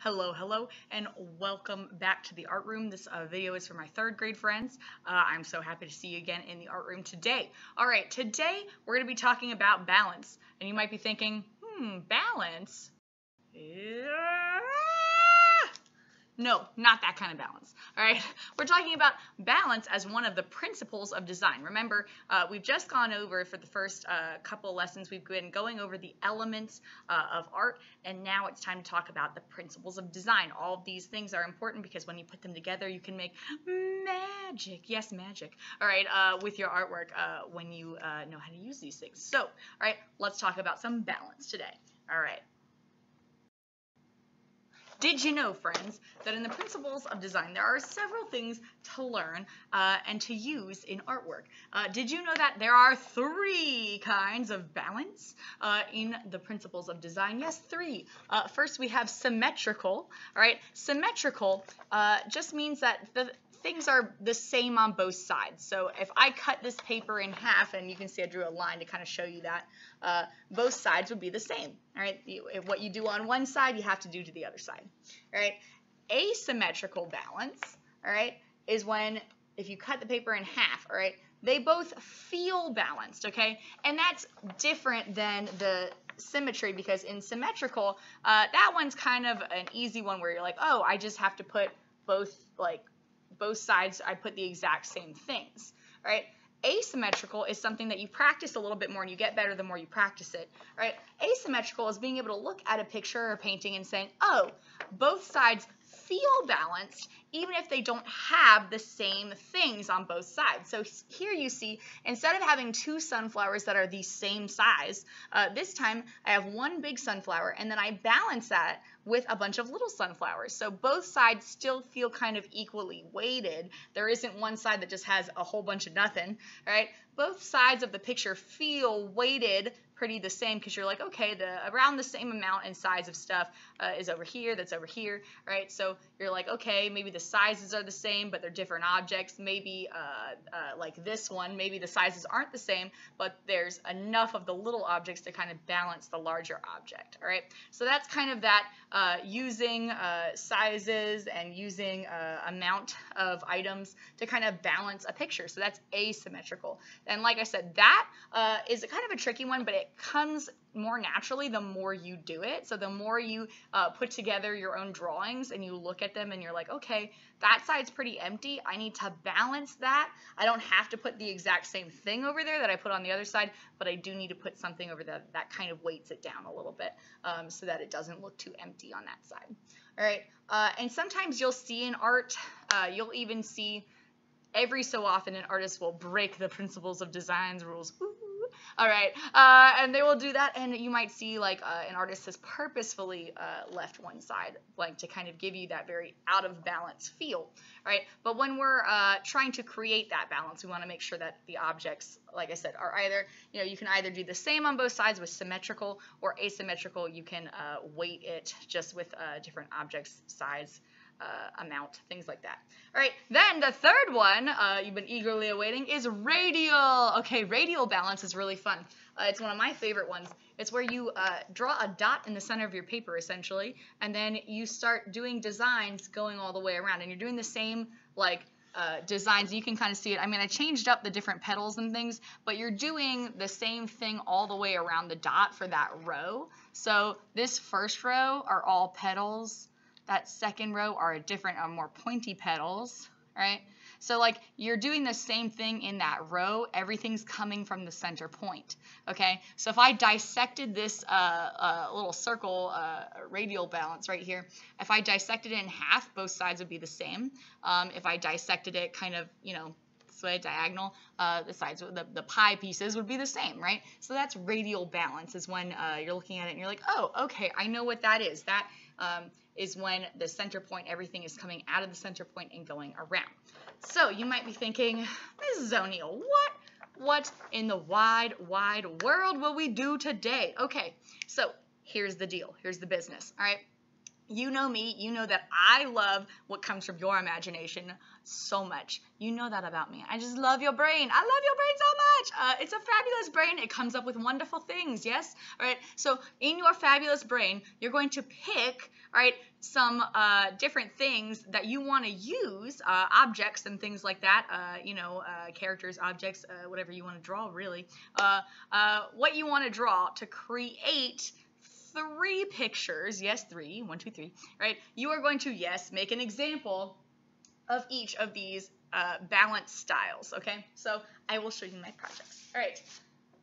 Hello, and welcome back to the art room. This video is for my third grade friends. I'm so happy to see you again in the art room today. All right, today we're going to be talking about balance. And you might be thinking, balance? No, not that kind of balance. All right, we're talking about balance as one of the principles of design. Remember, we've just gone over for the first couple lessons, we've been going over the elements of art, and now it's time to talk about the principles of design. All of these things are important because when you put them together, you can make magic. Yes, magic. All right, with your artwork when you know how to use these things. So, all right, let's talk about some balance today. All right. Did you know, friends, that in the principles of design, there are several things to learn and to use in artwork? Did you know that there are 3 kinds of balance in the principles of design? Yes, 3. First, we have symmetrical. All right, symmetrical just means that the things are the same on both sides. So if I cut this paper in half, and you can see I drew a line to kind of show you that, both sides would be the same. All right, what you do on one side, you have to do to the other side. All right, asymmetrical balance, all right, is when if you cut the paper in half, all right, they both feel balanced, okay? And that's different than the symmetry, because in symmetrical, that one's kind of an easy one where you're like, oh, I just have to put both sides, I put the exact same things, right? Asymmetrical is something that you practice a little bit more and you get better the more you practice it, right? Asymmetrical is being able to look at a picture or a painting and saying, oh, both sides feel balanced even if they don't have the same things on both sides. So here you see, instead of having 2 sunflowers that are the same size, this time I have one big sunflower and then I balance that with a bunch of little sunflowers. So both sides still feel kind of equally weighted. There isn't one side that just has a whole bunch of nothing, right? Both sides of the picture feel weighted pretty the same because you're like, okay, around the same amount and size of stuff is over here, that's over here, right? So you're like, okay, maybe the sizes are the same, but they're different objects. Maybe like this one, maybe the sizes aren't the same, but there's enough of the little objects to kind of balance the larger object, all right? So that's kind of that using sizes and using amount of items to kind of balance a picture. So that's asymmetrical. And like I said, that is kind of a tricky one, but it comes more naturally the more you do it. So the more you put together your own drawings and you look at them and you're like, okay, that side's pretty empty. I need to balance that. I don't have to put the exact same thing over there that I put on the other side, but I do need to put something over there that kind of weights it down a little bit so that it doesn't look too empty on that side. All right, and sometimes you'll see in art, you'll even see every so often an artist will break the principles of design's rules. Ooh. All right, and they will do that, and you might see like an artist has purposefully left one side blank to kind of give you that very out of balance feel, right? But when we're trying to create that balance, we want to make sure that the objects, like I said, are either, you can either do the same on both sides with symmetrical, or asymmetrical, you can weight it just with different objects, size, amount, things like that. All right, then the third one you've been eagerly awaiting is radial. Okay, radial balance is really fun. It's one of my favorite ones. It's where you draw a dot in the center of your paper, essentially, and then you start doing designs going all the way around, and you're doing the same, like, designs. You can kind of see it. I mean, I changed up the different petals and things, but you're doing the same thing all the way around the dot for that row. So this first row are all petals. That second row are different, more pointy petals, right? So like you're doing the same thing in that row, everything's coming from the center point, okay? So if I dissected this little circle, radial balance right here, if I dissected it in half, both sides would be the same. If I dissected it kind of, this way, diagonal, the sides, the pie pieces would be the same, right? So that's radial balance, is when you're looking at it and you're like, oh, okay, I know what that is. That is when the center point, everything is coming out of the center point and going around. So you might be thinking, Mrs. O'Neill, what in the wide world will we do today? Okay, so here's the deal. Here's the business, all right? You know me, you know that I love what comes from your imagination so much. You know that about me. I just love your brain. I love your brain so much. It's a fabulous brain. It comes up with wonderful things, yes? All right, so in your fabulous brain, you're going to pick, all right, some different things that you want to use, objects and things like that, characters, objects, whatever you want to draw, really. What you want to draw to create 3 pictures, yes, 3, 1, 2, 3, right? You are going to, yes, make an example of each of these balance styles, okay? So I will show you my projects. All right,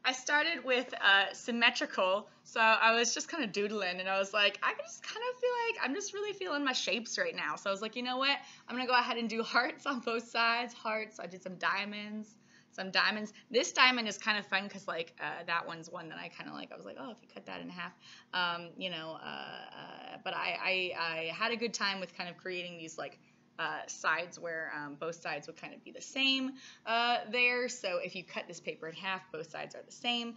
I started with symmetrical, so I was just kind of doodling, and I was like, I just kind of feel like I'm just really feeling my shapes right now. So I was like, you know what? I'm going to go ahead and do hearts on both sides, hearts. I did some diamonds. This diamond is kind of fun because like that one's one that I kind of like. I was like, oh, if you cut that in half, but I had a good time with kind of creating these like sides where both sides would kind of be the same there. So if you cut this paper in half, both sides are the same,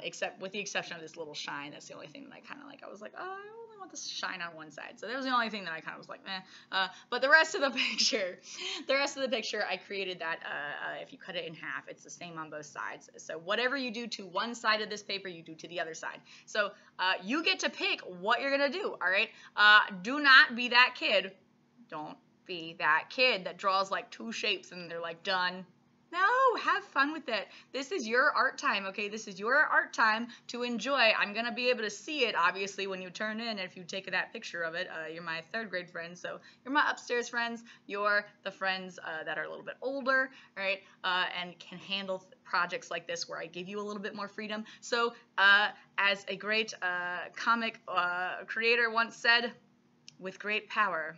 except with the exception of this little shine. That's the only thing that I kind of like. I was like, oh, I only want this shine on one side. So that was the only thing that I kind of was like, meh. But the rest of the picture, I created that if you cut it in half, it's the same on both sides. So whatever you do to one side of this paper, you do to the other side. So you get to pick what you're gonna do. All right. Do not be that kid. Don't be that kid that draws like 2 shapes and they're like done. No, have fun with it. This is your art time, okay? This is your art time to enjoy. I'm going to be able to see it, obviously, when you turn in. If you take that picture of it, you're my 3rd grade friends, so you're my upstairs friends. You're the friends that are a little bit older, right, and can handle projects like this where I give you a little bit more freedom. So as a great comic creator once said, with great power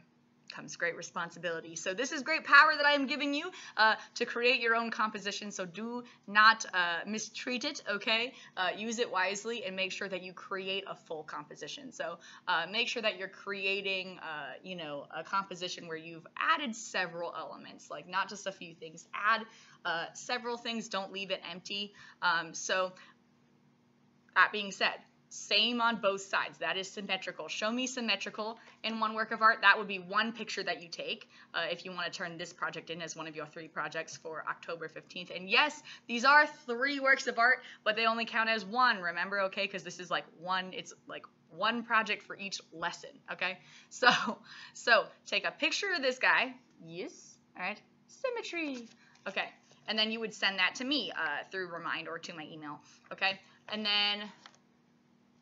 comes great responsibility. So this is great power that I am giving you to create your own composition. So do not mistreat it, okay? Use it wisely and make sure that you create a full composition. So make sure that you're creating, a composition where you've added several elements, like not just a few things. Add several things. Don't leave it empty. So that being said, same on both sides. That is symmetrical. Show me symmetrical in one work of art. That would be one picture that you take if you want to turn this project in as one of your 3 projects for October 15th. And yes, these are 3 works of art, but they only count as 1, remember, okay? Because this is like it's like 1 project for each lesson, okay? So take a picture of this guy. Yes, all right, symmetry. Okay, and then you would send that to me through Remind or to my email, okay? And then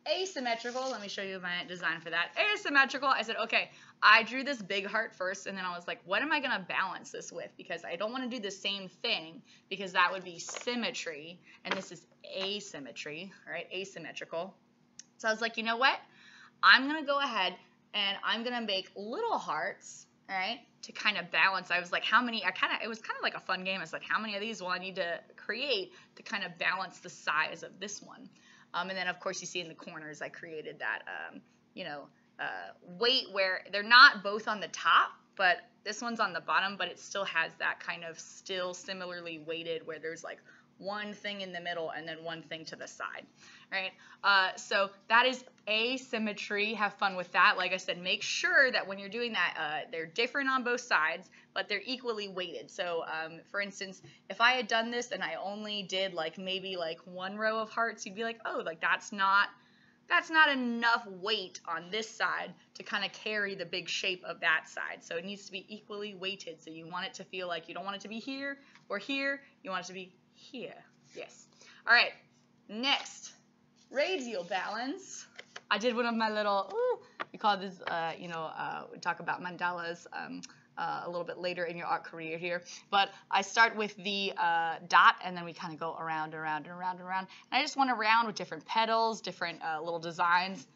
asymmetrical, let me show you my design for that. Asymmetrical, I said, okay, I drew this big heart first, and then I was like, what am I going to balance this with? Because I don't want to do the same thing, because that would be symmetry, and this is asymmetry, right? Asymmetrical. So I was like, you know what? I'm going to go ahead, and I'm going to make little hearts, all right, to kind of balance. I was like, how many, it was kind of like a fun game. I was like, how many of these will I need to create to kind of balance the size of this one? And then, of course, you see in the corners, I created that, weight where they're not both on the top, but this one's on the bottom, but it still has that kind of still similarly weighted where there's like one thing in the middle and then one thing to the side, right? So that is asymmetry. Have fun with that. Like I said, make sure that when you're doing that, they're different on both sides, but they're equally weighted. So for instance, if I had done this and I only did like maybe like 1 row of hearts, you'd be like, oh, like that's not enough weight on this side to kind of carry the big shape of that side. So it needs to be equally weighted. So you want it to feel like you don't want it to be here or here. You want it to be here. Yes. All right. Next, radial balance. I did one of my little, we call this, we talk about mandalas a little bit later in your art career here. But I start with the dot, and then we kind of go around and around and around and around. And I just went around with different petals, different little designs.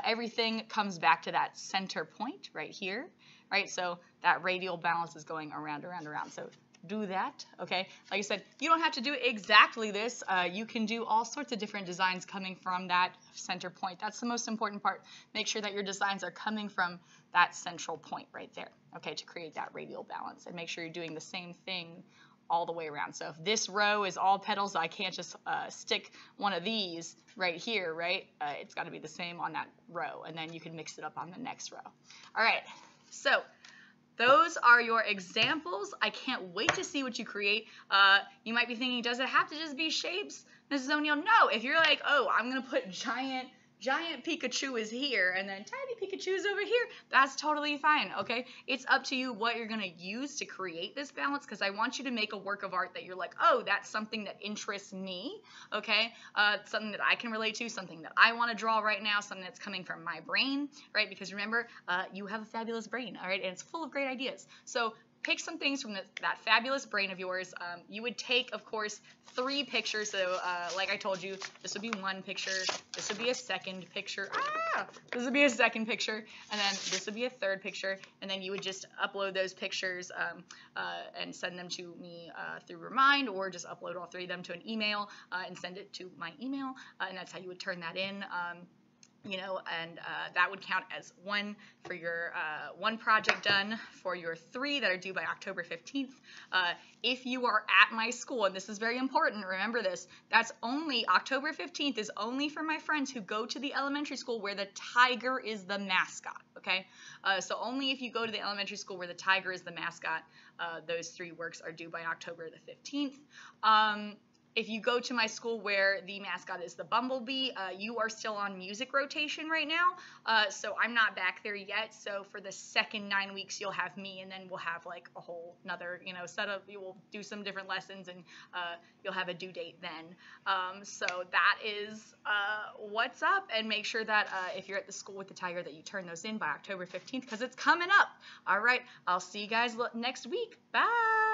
Everything comes back to that center point right here, right? So that radial balance is going around, around, around. So do that, okay? Like I said, you don't have to do exactly this. You can do all sorts of different designs coming from that center point. That's the most important part. Make sure that your designs are coming from that central point right there, okay, to create that radial balance. And make sure you're doing the same thing all the way around. So if this row is all petals, I can't just stick one of these right here, right? It's got to be the same on that row, and then you can mix it up on the next row. All right, so those are your examples. I can't wait to see what you create. You might be thinking, does it have to just be shapes, Mrs. O'Neill? No, if you're like, oh, I'm going to put giant Pikachu is here and then tiny Pikachu is over here, that's totally fine, okay? It's up to you what you're going to use to create this balance, because I want you to make a work of art that you're like, oh, that's something that interests me, okay? Something that I can relate to, something that I want to draw right now, something that's coming from my brain, right? Because remember, you have a fabulous brain, all right? And it's full of great ideas. So pick some things from that fabulous brain of yours. You would take, of course, 3 pictures. So like I told you, this would be 1 picture. This would be a second picture. This would be a second picture. And then this would be a third picture. And then you would just upload those pictures and send them to me through Remind, or just upload all 3 of them to an email and send it to my email. And that's how you would turn that in. You know, and that would count as 1 for your 1 project done for your 3 that are due by October 15th. If you are at my school, and this is very important, remember this, that's only, October 15th is only for my friends who go to the elementary school where the tiger is the mascot, okay? So only if you go to the elementary school where the tiger is the mascot, those 3 works are due by October the 15th. If you go to my school where the mascot is the bumblebee, you are still on music rotation right now, so I'm not back there yet. So for the second 9 weeks, you'll have me, and then we'll have like a whole another, you know, setup. You will do some different lessons, and you'll have a due date then. So that is what's up, and make sure that if you're at the school with the tiger, that you turn those in by October 15th, because it's coming up. All right, I'll see you guys next week. Bye.